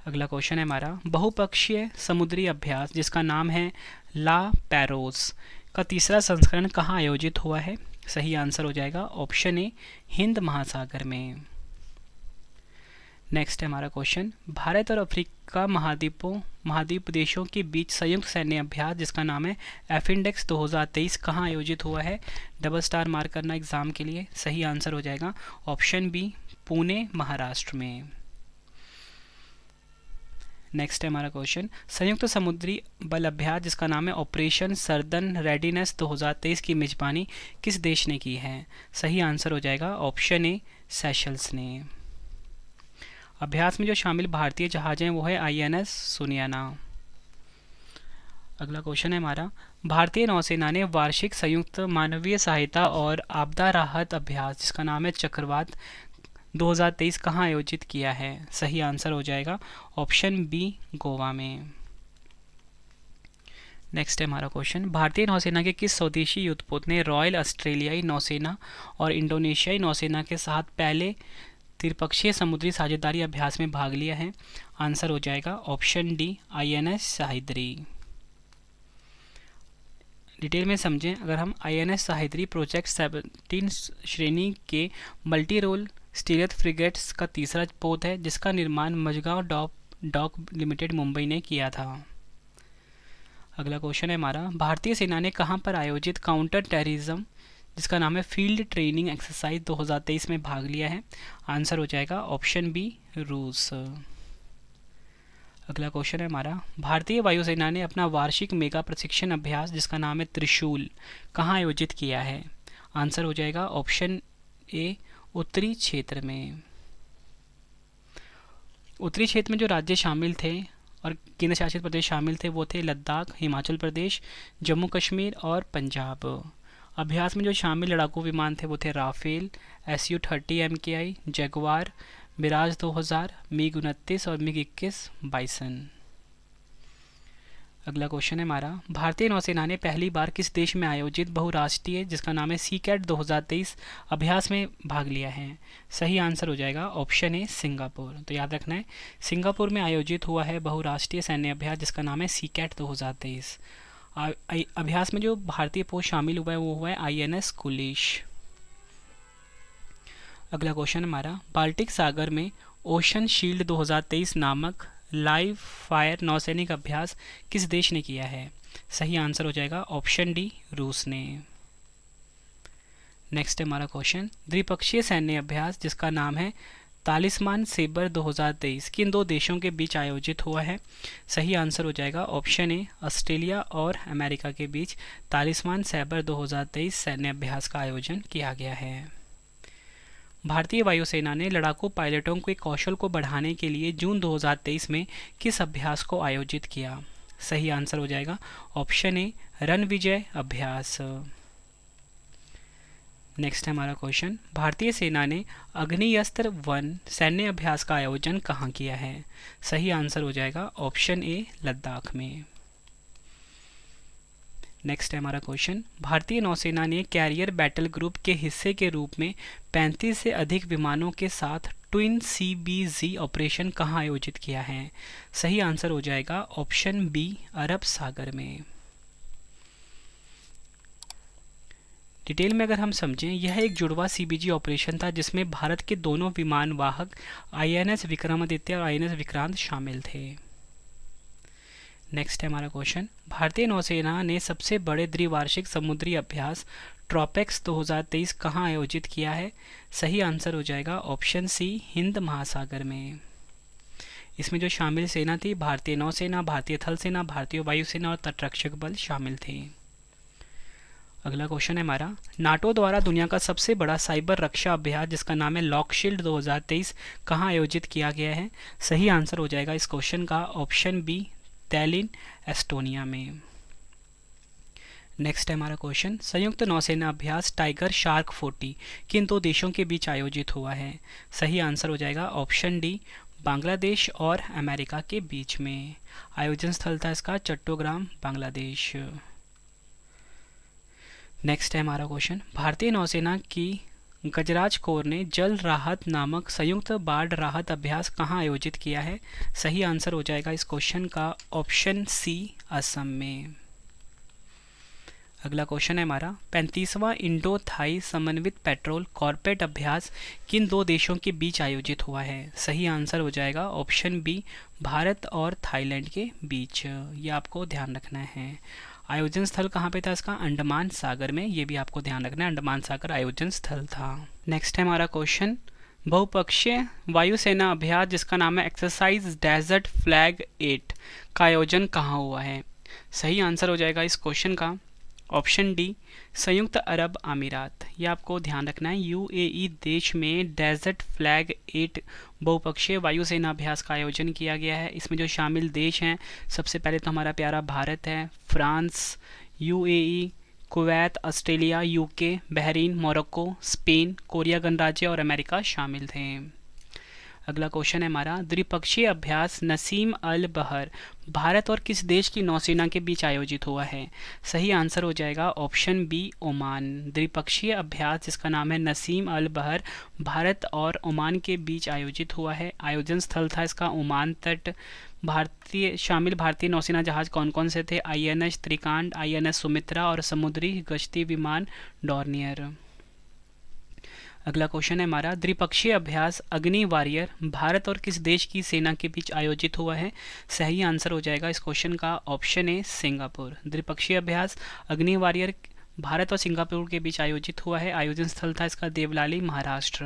अगला क्वेश्चन है हमारा, बहुपक्षीय समुद्री अभ्यास जिसका नाम है ला पैरोस का तीसरा संस्करण कहाँ आयोजित हुआ है? सही आंसर हो जाएगा ऑप्शन ए, हिंद महासागर में। नेक्स्ट है हमारा क्वेश्चन, भारत और अफ्रीका महाद्वीप देशों के बीच संयुक्त सैन्य अभ्यास जिसका नाम है एफिंडेक्स 2023 कहाँ आयोजित हुआ है? डबल स्टार मार्क करना एग्जाम के लिए। सही आंसर हो जाएगा ऑप्शन बी, पुणे महाराष्ट्र में। नेक्स्ट है हमारा क्वेश्चन, संयुक्त समुद्री बल अभ्यास जिसका नाम है ऑपरेशन सर्दन रेडीनेस 2023 की मेजबानी किस देश ने की है? सही आंसर हो जाएगा ऑप्शन ए, सेशल्स ने। अभ्यास में जो शामिल भारतीय जहाज हैं वो है INS सुनियाना। अगला क्वेश्चन है हमारा, भारतीय नौसेना ने वार्षिक संयुक्त मानवीय सहायता और आपदा राहत अभ्यास जिसका नाम है चक्रवात 2023 कहाँ आयोजित किया है? सही आंसर हो जाएगा ऑप्शन बी, गोवा में। नेक्स्ट है हमारा क्वेश्चन, भारतीय नौसेना के किस स्वदेशी युद्धपोत ने रॉयल ऑस्ट्रेलियाई नौसेना और इंडोनेशियाई नौसेना के साथ पहले त्रिपक्षीय समुद्री साझेदारी अभ्यास में भाग लिया है? आंसर हो जाएगा option D, INS Sahyadri. Detail में समझें, अगर हम INS सह्याद्री प्रोजेक्ट 17 श्रेणी के मल्टी रोल स्टील्थ फ्रिगेट्स का तीसरा पोत है जिसका निर्माण मझगांव डॉक लिमिटेड मुंबई ने किया था। अगला क्वेश्चन है हमारा, भारतीय सेना ने कहां पर आयोजित काउंटर टेररिज्म जिसका नाम है फील्ड ट्रेनिंग एक्सरसाइज 2023 में भाग लिया है? आंसर हो जाएगा ऑप्शन बी, रूस। अगला क्वेश्चन है हमारा, भारतीय वायुसेना ने अपना वार्षिक मेगा प्रशिक्षण अभ्यास जिसका नाम है त्रिशूल कहाँ आयोजित किया है? आंसर हो जाएगा ऑप्शन ए, उत्तरी क्षेत्र में। उत्तरी क्षेत्र में जो राज्य शामिल थे और केंद्र शासित प्रदेश शामिल थे वो थे लद्दाख, हिमाचल प्रदेश, जम्मू कश्मीर और पंजाब। अभ्यास में जो शामिल लड़ाकू विमान थे वो थे Rafale, SU-30 MKI, Jaguar, Miraj 2000, MiG-29 और MiG-21 बाइसन। अगला क्वेश्चन है हमारा, भारतीय नौसेना ने पहली बार किस देश में आयोजित बहुराष्ट्रीय जिसका नाम है सीकैट 2023 अभ्यास में भाग लिया है? सही आंसर हो जाएगा ऑप्शन ए, सिंगापुर। तो याद रखना है, सिंगापुर में आयोजित हुआ है बहुराष्ट्रीय सैन्य अभ्यास जिसका नाम है सीकैट 2023। अभ्यास में जो भारतीय पोस्ट शामिल हुआ है वो हुआ है INS कुलिश। अगला क्वेश्चन हमारा, बाल्टिक सागर में ओशन शील्ड 2023 नामक लाइव फायर नौसैनिक अभ्यास किस देश ने किया है? सही आंसर हो जाएगा ऑप्शन डी, रूस ने। नेक्स्ट है हमारा क्वेश्चन, द्विपक्षीय सैन्य अभ्यास जिसका नाम है तालिस्मान सेबर 2023 किन दो देशों के बीच आयोजित हुआ है? सही आंसर हो जाएगा ऑप्शन ए, ऑस्ट्रेलिया और अमेरिका के बीच तालिस्मान सेबर 2023 सैन्य अभ्यास का आयोजन किया गया है। भारतीय वायुसेना ने लड़ाकू पायलटों के कौशल को बढ़ाने के लिए जून 2023 में किस अभ्यास को आयोजित किया? सही आंसर हो जाएगा ऑप्शन ए, रणविजय अभ्यास। नेक्स्ट है हमारा क्वेश्चन, भारतीय सेना ने अग्नियस्त्र 1 सैन्य अभ्यास का आयोजन कहाँ किया है? सही आंसर हो जाएगा ऑप्शन ए, लद्दाख में। नेक्स्ट है हमारा क्वेश्चन, भारतीय नौसेना ने कैरियर बैटल ग्रुप के हिस्से के रूप में 35 से अधिक विमानों के साथ ट्विन CBZ ऑपरेशन कहाँ आयोजित किया है? सही आंसर हो जाएगा ऑप्शन बी, अरब सागर में। डिटेल में अगर हम समझें, यह एक जुड़वा CBG ऑपरेशन था जिसमें भारत के दोनों विमान वाहक INS विक्रमादित्य और INS विक्रांत शामिल थे। नेक्स्ट है हमारा क्वेश्चन, भारतीय नौसेना ने सबसे बड़े द्विवार्षिक समुद्री अभ्यास ट्रॉपेक्स 2023 कहाँ आयोजित किया है? सही आंसर हो जाएगा ऑप्शन सी, हिंद महासागर में। इसमें जो शामिल सेना थी भारतीय नौसेना, भारतीय थल सेना, भारतीय वायुसेना और तटरक्षक बल शामिल थे। अगला क्वेश्चन है हमारा, नाटो द्वारा दुनिया का सबसे बड़ा साइबर रक्षा अभ्यास जिसका नाम है लॉकशील्ड 2023 कहाँ आयोजित किया गया है? सही आंसर हो जाएगा इस क्वेश्चन का ऑप्शन बी, टैलिन, एस्टोनिया में। नेक्स्ट है हमारा क्वेश्चन, संयुक्त नौसेना अभ्यास टाइगर शार्क 40 किन दो देशों के बीच आयोजित हुआ है? सही आंसर हो जाएगा ऑप्शन डी, बांग्लादेश और अमेरिका के बीच में। आयोजन स्थल था इसका चट्टोग्राम, बांग्लादेश। नेक्स्ट है हमारा क्वेश्चन, भारतीय नौसेना की गजराज कोर ने जल राहत नामक संयुक्त बाढ़ राहत अभ्यास कहाँ आयोजित किया है? सही आंसर हो जाएगा इस क्वेश्चन का ऑप्शन सी, असम में। अगला क्वेश्चन है हमारा, 35वां इंडो थाई समन्वित पेट्रोल कॉर्पोरेट अभ्यास किन दो देशों के बीच आयोजित हुआ है? सही आंसर हो जाएगा ऑप्शन बी, भारत और थाईलैंड के बीच। ये आपको ध्यान रखना है। आयोजन स्थल कहाँ पे था इसका? अंडमान सागर में। ये भी आपको ध्यान रखना है, अंडमान सागर आयोजन स्थल था। नेक्स्ट है हमारा क्वेश्चन, बहुपक्षीय वायुसेना अभ्यास जिसका नाम है एक्सरसाइज डेजर्ट फ्लैग 8 का आयोजन कहाँ हुआ है? सही आंसर हो जाएगा इस क्वेश्चन का ऑप्शन डी, संयुक्त अरब अमीरात। ये आपको ध्यान रखना है, UAE देश में डेजर्ट फ्लैग 8 बहुपक्षीय वायुसेना अभ्यास का आयोजन किया गया है। इसमें जो शामिल देश हैं, सबसे पहले तो हमारा प्यारा भारत है, France, UAE, Kuwait, Australia, UK, Bahrain, Morocco, Spain, Korea गणराज्य और अमेरिका शामिल थे। अगला क्वेश्चन है हमारा, द्विपक्षीय अभ्यास नसीम अल बहर भारत और किस देश की नौसेना के बीच आयोजित हुआ है? सही आंसर हो जाएगा ऑप्शन बी, ओमान। द्विपक्षीय अभ्यास जिसका नाम है नसीम अल बहर भारत और ओमान के बीच आयोजित हुआ है। आयोजन स्थल था इसका ओमान तट। भारतीय नौसेना जहाज कौन कौन से थे? आईएनएस त्रिकांड, आईएनएस सुमित्रा और समुद्री गश्ती विमान डॉर्नियर। अगला क्वेश्चन है हमारा, द्विपक्षीय अभ्यास अग्नि वॉरियर भारत और किस देश की सेना के बीच आयोजित हुआ है? सही आंसर हो जाएगा इस क्वेश्चन का ऑप्शन ए, सिंगापुर। द्विपक्षीय अभ्यास अग्नि वॉरियर भारत और सिंगापुर के बीच आयोजित हुआ है। आयोजन स्थल था इसका देवलाली, महाराष्ट्र।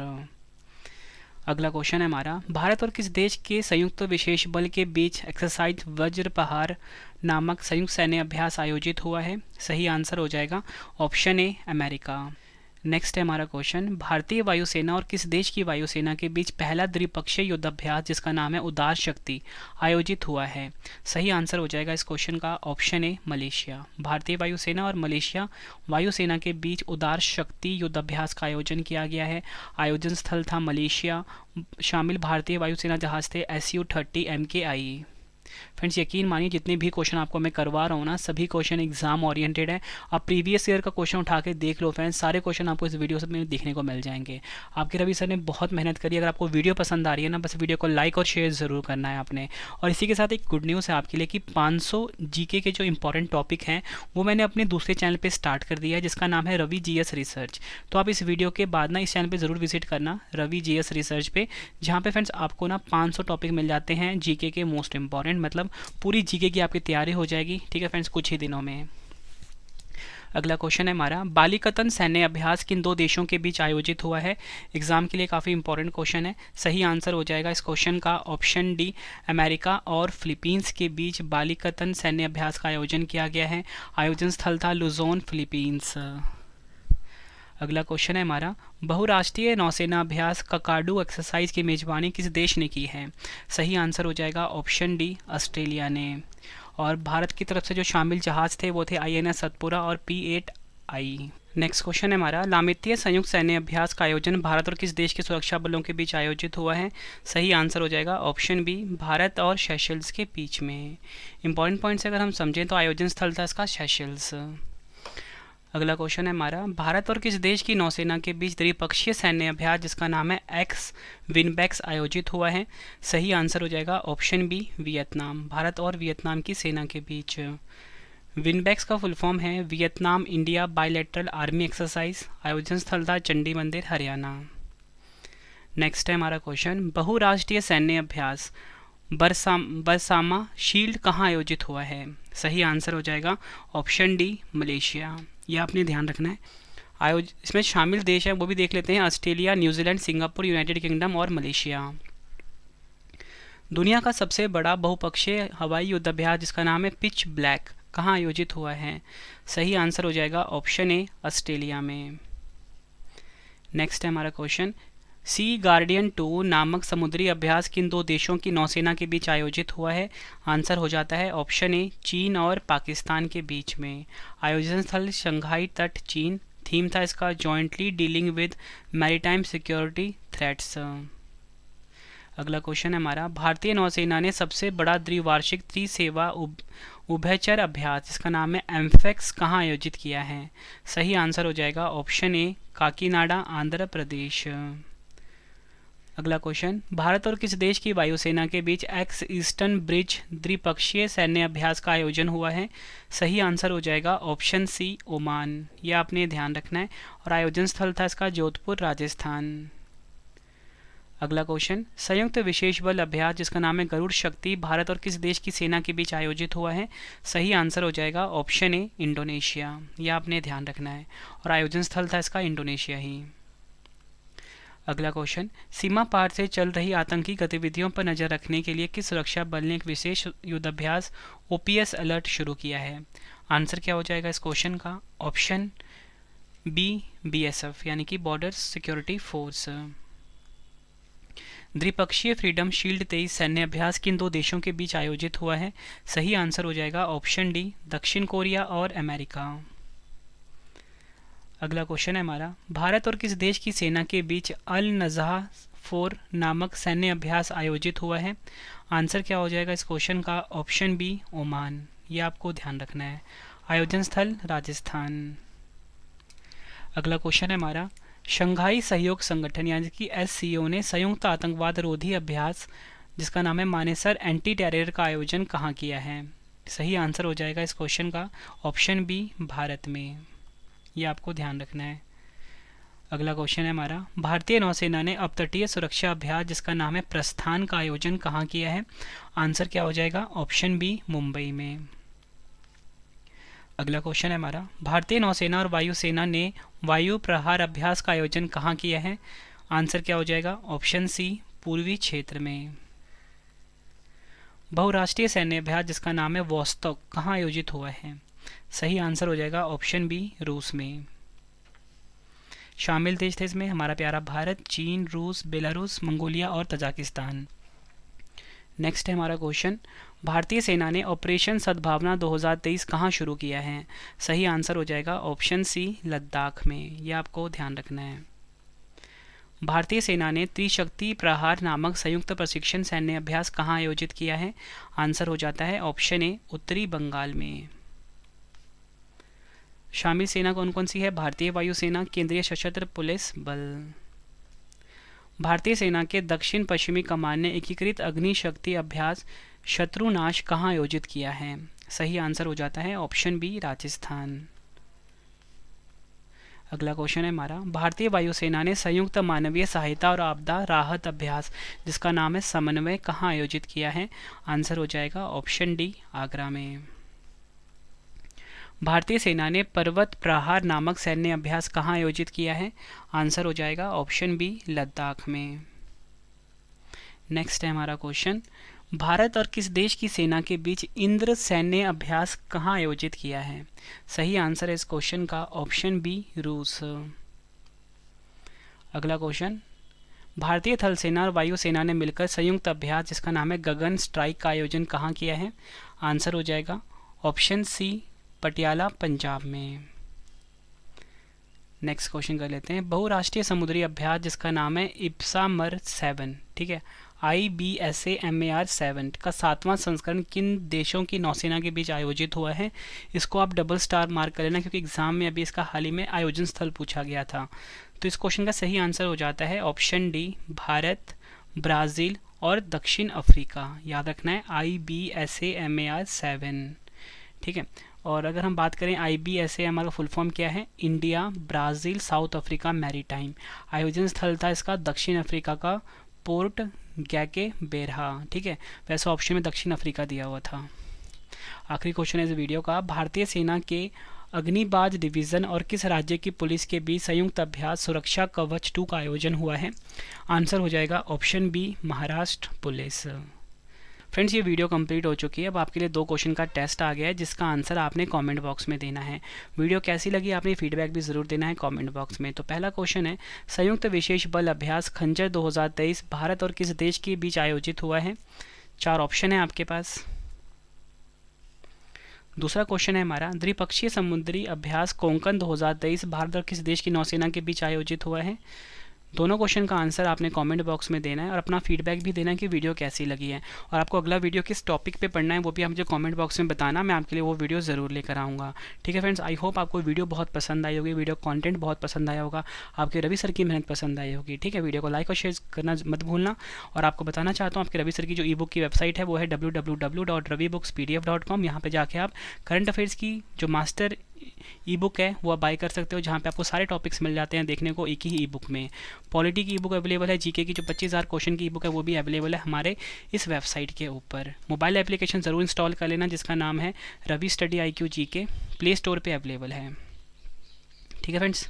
अगला क्वेश्चन है हमारा, भारत और किस देश के संयुक्त विशेष बल के बीच एक्सरसाइज वज्रपहार नामक संयुक्त सैन्य अभ्यास आयोजित हुआ है? सही आंसर हो जाएगा ऑप्शन ए, अमेरिका। नेक्स्ट है हमारा क्वेश्चन, भारतीय वायुसेना और किस देश की वायुसेना के बीच पहला द्विपक्षीय युद्धाभ्यास जिसका नाम है उदार शक्ति आयोजित हुआ है? सही आंसर हो जाएगा इस क्वेश्चन का ऑप्शन ए, मलेशिया। भारतीय वायुसेना और मलेशिया वायुसेना के बीच उदार शक्ति युद्धाभ्यास का आयोजन किया गया है। आयोजन स्थल था मलेशिया। शामिल भारतीय वायुसेना जहाज थे SU-30 MKI। फ्रेंड्स यकीन मानिए जितने भी क्वेश्चन आपको मैं करवा रहा हूँ ना, सभी क्वेश्चन एग्जाम ओरिएंटेड है। आप प्रीवियस ईयर का क्वेश्चन उठा के देख लो फ्रेंड्स, सारे क्वेश्चन आपको इस वीडियो में देखने को मिल जाएंगे। आपके रवि सर ने बहुत मेहनत करी। अगर आपको वीडियो पसंद आ रही है ना, बस वीडियो को लाइक और शेयर ज़रूर करना है आपने। और इसी के साथ एक गुड न्यूज़ है आपके लिए कि 500 जीके के जो इंपॉर्टेंट टॉपिक हैं वो मैंने अपने दूसरे चैनल पर स्टार्ट कर दिया है, जिसका नाम है रवि GS रिसर्च। तो आप इस वीडियो के बाद ना इस चैनल पर ज़रूर विजिट करना, रवि GS रिसर्च पे, जहाँ पे फ्रेंड्स आपको ना 500 टॉपिक मिल जाते हैं जीके के मोस्ट इंपॉर्टेंट, मतलब पूरी जीके की आपकी तैयारी हो जाएगी। ठीक है फ्रेंड्स, कुछ ही दिनों में। अगला क्वेश्चन है हमारा, बालिकतन सैन्य अभ्यास किन दो देशों के बीच आयोजित हुआ है? एग्जाम के लिए काफ़ी इंपॉर्टेंट क्वेश्चन है। सही आंसर हो जाएगा इस क्वेश्चन का ऑप्शन डी, अमेरिका और फिलीपींस के बीच बालिकतन सैन्य अभ्यास का आयोजन किया गया है। आयोजन स्थल था लुजोन, फिलीपींस। अगला क्वेश्चन है हमारा, बहुराष्ट्रीय नौसेना अभ्यास ककाडू एक्सरसाइज की मेजबानी किस देश ने की है? सही आंसर हो जाएगा ऑप्शन डी, ऑस्ट्रेलिया ने। और भारत की तरफ से जो शामिल जहाज थे वो थे INS सतपुरा और P8I। नेक्स्ट क्वेश्चन है हमारा, लामितीय संयुक्त सैन्य अभ्यास का आयोजन भारत और किस देश के सुरक्षा बलों के बीच आयोजित हुआ है? सही आंसर हो जाएगा ऑप्शन बी, भारत और सेशल्स के बीच में। इंपॉर्टेंट पॉइंट्स अगर हम समझें तो आयोजन स्थल था इसका सेशल्स। अगला क्वेश्चन है हमारा, भारत और किस देश की नौसेना के बीच द्विपक्षीय सैन्य अभ्यास जिसका नाम है एक्स विनबैक्स आयोजित हुआ है? सही आंसर हो जाएगा ऑप्शन बी, वियतनाम। भारत और वियतनाम की सेना के बीच। विनबैक्स का फुल फॉर्म है Vietnam India bilateral army exercise. आयोजन स्थल था चंडी मंदिर, हरियाणा। नेक्स्ट है हमारा क्वेश्चन, बहुराष्ट्रीय सैन्य अभ्यास बरसामा शील्ड कहाँ आयोजित हुआ है? सही आंसर हो जाएगा ऑप्शन डी, मलेशिया। यह आपने ध्यान रखना है। इसमें शामिल देश है वो भी देख लेते हैं, Australia, New Zealand, Singapore, United kingdom और मलेशिया। दुनिया का सबसे बड़ा बहुपक्षीय हवाई युद्धाभ्यास जिसका नाम है पिच ब्लैक कहाँ आयोजित हुआ है? सही आंसर हो जाएगा ऑप्शन ए, ऑस्ट्रेलिया में। नेक्स्ट है हमारा क्वेश्चन, सी गार्डियन 2 नामक समुद्री अभ्यास किन दो देशों की नौसेना के बीच आयोजित हुआ है? आंसर हो जाता है ऑप्शन ए, चीन और पाकिस्तान के बीच में। आयोजन स्थल शंघाई तट, चीन। थीम था इसका jointly dealing with maritime security threats. अगला क्वेश्चन है हमारा, भारतीय नौसेना ने सबसे बड़ा द्विवार्षिक त्रिसेवा उभयचर अभ्यास जिसका नाम है एम्फेक्स कहाँ आयोजित किया है? सही आंसर हो जाएगा ऑप्शन ए, काकीनाडा, आंध्र प्रदेश। अगला क्वेश्चन, भारत और किस देश की वायुसेना के बीच एक्स ईस्टर्न ब्रिज द्विपक्षीय सैन्य अभ्यास का आयोजन हुआ है? सही आंसर हो जाएगा ऑप्शन सी, ओमान। यह आपने ध्यान रखना है। और आयोजन स्थल था इसका जोधपुर, राजस्थान। अगला क्वेश्चन, संयुक्त विशेष बल अभ्यास जिसका नाम है गरुड़ शक्ति भारत और किस देश की सेना के बीच आयोजित हुआ है? सही आंसर हो जाएगा ऑप्शन ए, इंडोनेशिया। यह आपने ध्यान रखना है। और आयोजन स्थल था इसका इंडोनेशिया ही। अगला क्वेश्चन, सीमा पार से चल रही आतंकी गतिविधियों पर नजर रखने के लिए किस सुरक्षा बल ने एक विशेष युद्धाभ्यास OPS अलर्ट शुरू किया है? आंसर क्या हो जाएगा इस क्वेश्चन का? ऑप्शन बी, BSF यानी कि बॉर्डर सिक्योरिटी फोर्स। द्विपक्षीय फ्रीडम शील्ड 23 सैन्य अभ्यास किन दो देशों के बीच आयोजित हुआ है? सही आंसर हो जाएगा ऑप्शन डी, दक्षिण कोरिया और अमेरिका। अगला क्वेश्चन है हमारा, भारत और किस देश की सेना के बीच अल नज़्हा 4 नामक सैन्य अभ्यास आयोजित हुआ है? आंसर क्या हो जाएगा इस क्वेश्चन का? Option B, Oman. ये आपको ध्यान रखना है। आयोजन स्थल राजस्थान। अगला क्वेश्चन है हमारा, शंघाई सहयोग संगठन यानी कि SCO ने संयुक्त आतंकवाद रोधी अभ्यास जिसका नाम है मानेसर एंटी टेरर का आयोजन कहाँ किया है? सही आंसर हो जाएगा इस क्वेश्चन का ऑप्शन बी, भारत में। ये आपको ध्यान रखना है। अगला क्वेश्चन है हमारा, भारतीय नौसेना ने अपतटीय सुरक्षा अभ्यास जिसका नाम है प्रस्थान का आयोजन कहाँ किया है? आंसर क्या हो जाएगा? ऑप्शन बी, मुंबई में। अगला क्वेश्चन है हमारा, भारतीय नौसेना और वायुसेना ने वायु प्रहार अभ्यास का आयोजन कहाँ किया है? आंसर क्या हो जाएगा? ऑप्शन सी, पूर्वी क्षेत्र में। बहुराष्ट्रीय सैन्य अभ्यास जिसका नाम है वोस्तोक कहाँ आयोजित हुआ है? सही आंसर हो जाएगा ऑप्शन बी, रूस में। शामिल देश थे इसमें हमारा प्यारा भारत, चीन, रूस, बेलारूस, मंगोलिया और तजाकिस्तान। नेक्स्ट है हमारा क्वेश्चन, भारतीय सेना ने ऑपरेशन सद्भावना 2023 कहाँ शुरू किया है? सही आंसर हो जाएगा ऑप्शन सी, लद्दाख में। यह आपको ध्यान रखना है। भारतीय सेना ने त्रिशक्ति प्रहार नामक संयुक्त प्रशिक्षण सैन्य अभ्यास कहाँ आयोजित किया है? आंसर हो जाता है ऑप्शन ए, उत्तरी बंगाल में। शामिल सेना कौन कौन सी है? भारतीय वायुसेना, केंद्रीय सशस्त्र पुलिस बल। भारतीय सेना के दक्षिण पश्चिमी कमान ने एकीकृत अग्नि शक्ति अभ्यास शत्रुनाश कहाँ आयोजित किया है? सही आंसर हो जाता है ऑप्शन बी, राजस्थान। अगला क्वेश्चन है हमारा, भारतीय वायुसेना ने संयुक्त मानवीय सहायता और आपदा राहत अभ्यास जिसका नाम है समन्वय कहाँ आयोजित किया है? आंसर हो जाएगा ऑप्शन डी, आगरा में। भारतीय सेना ने पर्वत प्रहार नामक सैन्य अभ्यास कहाँ आयोजित किया है? आंसर हो जाएगा ऑप्शन बी, लद्दाख में। नेक्स्ट है हमारा क्वेश्चन, भारत और किस देश की सेना के बीच इंद्र सैन्य अभ्यास कहाँ आयोजित किया है? सही आंसर है इस क्वेश्चन का ऑप्शन बी, रूस। अगला क्वेश्चन, भारतीय थल सेना और वायुसेना ने मिलकर संयुक्त अभ्यास जिसका नाम है गगन स्ट्राइक का आयोजन कहाँ किया है? आंसर हो जाएगा ऑप्शन सी, पटियाला, पंजाब में। नेक्स्ट क्वेश्चन कर लेते हैं, बहुराष्ट्रीय समुद्री अभ्यास जिसका नाम है इप्सामर 7, ठीक है, IBSAMAR 7 का 7वां संस्करण किन देशों की नौसेना के बीच आयोजित हुआ है? इसको आप डबल स्टार मार्क कर लेना क्योंकि एग्जाम में अभी इसका हाल ही में आयोजन स्थल पूछा गया था। तो इस क्वेश्चन का सही आंसर हो जाता है ऑप्शन डी, भारत, ब्राज़ील और दक्षिण अफ्रीका। याद रखना है IBSAMAR 7, ठीक है। और अगर हम बात करें IBSAMAR का फुल फॉर्म क्या है? India, Brazil, south Africa maritime. आयोजन स्थल था इसका दक्षिण अफ्रीका का पोर्ट गैके बेरहा, ठीक है। वैसे ऑप्शन में दक्षिण अफ्रीका दिया हुआ था। आखिरी क्वेश्चन है इस वीडियो का, भारतीय सेना के अग्निबाज डिवीज़न और किस राज्य की पुलिस के बीच संयुक्त अभ्यास सुरक्षा कवच 2 का आयोजन हुआ है? आंसर हो जाएगा option B, Maharashtra police. Friends, ये वीडियो कंप्लीट हो चुकी है। अब आपके लिए 2 क्वेश्चन का टेस्ट आ गया है जिसका आंसर आपने कमेंट बॉक्स में देना है। वीडियो कैसी लगी आपने फीडबैक भी ज़रूर देना है कमेंट बॉक्स में। तो पहला क्वेश्चन है, संयुक्त विशेष बल अभ्यास खंजर 2023 भारत और किस देश के बीच आयोजित हुआ है? 4 ऑप्शन है आपके पास। दूसरा क्वेश्चन है हमारा, द्विपक्षीय समुद्री अभ्यास कोंकण 2023 भारत और किस देश की नौसेना के बीच आयोजित हुआ है? दोनों क्वेश्चन का आंसर आपने कमेंट बॉक्स में देना है और अपना फीडबैक भी देना है कि वीडियो कैसी लगी है, और आपको अगला वीडियो किस टॉपिक पे पढ़ना है वो भी आप मुझे कमेंट बॉक्स में बताना। मैं आपके लिए वो वीडियो ज़रूर लेकर आऊँगा, ठीक है फ्रेंड्स। आई होप आपको वीडियो बहुत पसंद आई होगी, वीडियो कंटेंट बहुत पसंद आया होगा, आपके रवि सर की मेहनत पसंद आई होगी, ठीक है। वीडियो को लाइक और शेयर करना मत भूलना। और आपको बताना चाहता हूँ आपके रवि सर की जो ई बुक की वेबसाइट है वो है www.ravibookspdf.com। यहाँ पर जाके आप करंट अफेयर्स की जो मास्टर ई बुक है वो आप बाय कर सकते हो, जहाँ पे आपको सारे टॉपिक्स मिल जाते हैं देखने को एक ही ई बुक में। पॉलिटी की ई बुक अवेलेबल है, जीके की जो 25,000 क्वेश्चन की ई बुक है वो भी अवेलेबल है हमारे इस वेबसाइट के ऊपर। मोबाइल एप्लीकेशन ज़रूर इंस्टॉल कर लेना जिसका नाम है Ravi study IQ GK, Play Store पर अवेलेबल है, ठीक है फ्रेंड्स।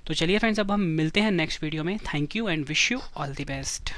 तो चलिए फ्रेंड्स, अब हम मिलते हैं नेक्स्ट वीडियो में। Thank you and wish you all the best.